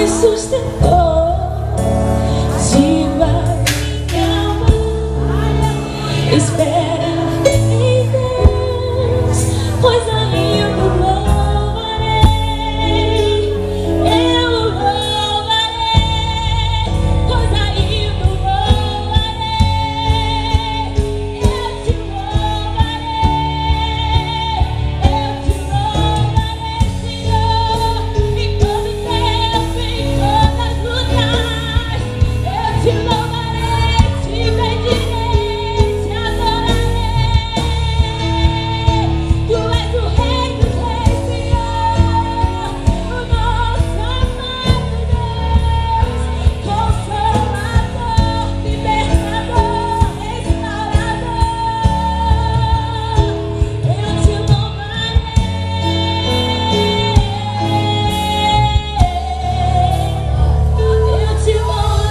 sustentou debaixo minha mão. Espera em Deus, pois ainda louvarei. Eu louvarei, pois ainda louvarei. Eu te louvarei, Senhor, em todo tempo, em todas as lutas. Eu te louvarei, te bendirei, te adorarei. Tu és o Rei dos Reis, Senhor, o nosso amado Deus, Consolador, Libertador, Restaurador. Eu te louvarei, eu te louvarei.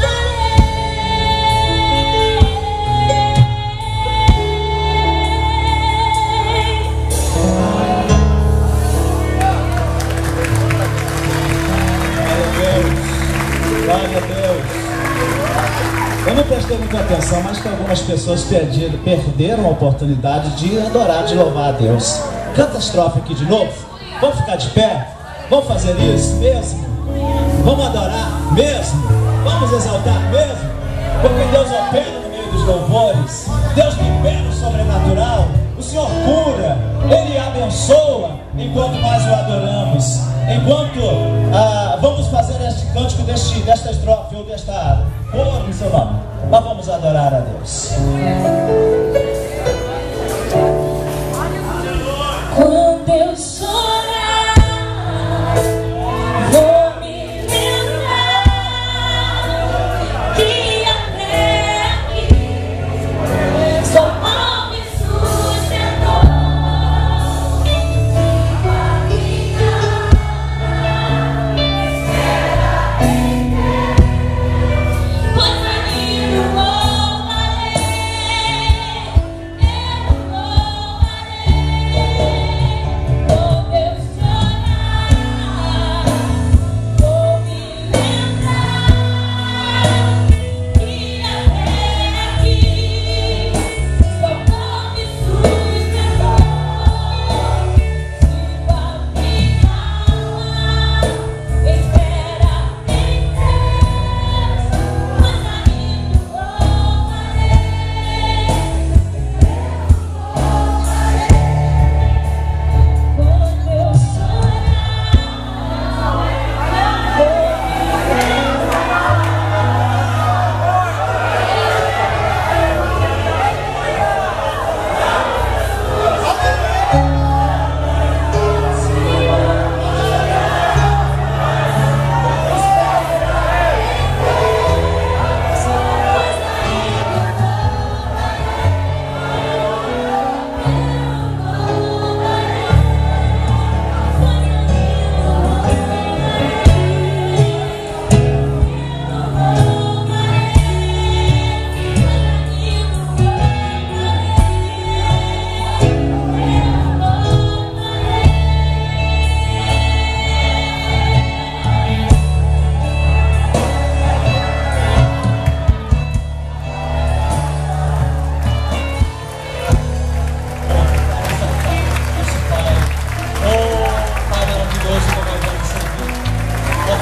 Glória a Deus. Eu não prestei muita atenção, mas que algumas pessoas perderam a oportunidade de adorar, de louvar a Deus. Canta a estrofe aqui de novo. Vamos ficar de pé? Vamos fazer isso mesmo? Vamos adorar mesmo? Vamos exaltar mesmo? Porque Deus opera no meio dos louvores. Deus libera o sobrenatural. O Senhor cura, Ele abençoa enquanto nós o adoramos. Enquanto vamos fazer este cântico desta estrofe ou desta cor no seu nome, nós vamos adorar a Deus. Quando eu chorar, vou me lembrar que até aqui só me sustentou. Pois ainda louvarei, eu louvarei. Quando eu chorar, vou me lembrar que até aqui só me sustentou. Tipo a minha alma espera em Deus, mas ainda louvarei. Quando eu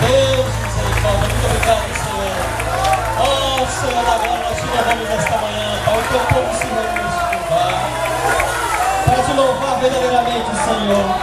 Deus, misericórdia, muito obrigado, Senhor. Oh, Senhor da glória, nós te louvamos esta manhã, Pai. O teu povo se reúne neste lugar para te louvar verdadeiramente, Senhor.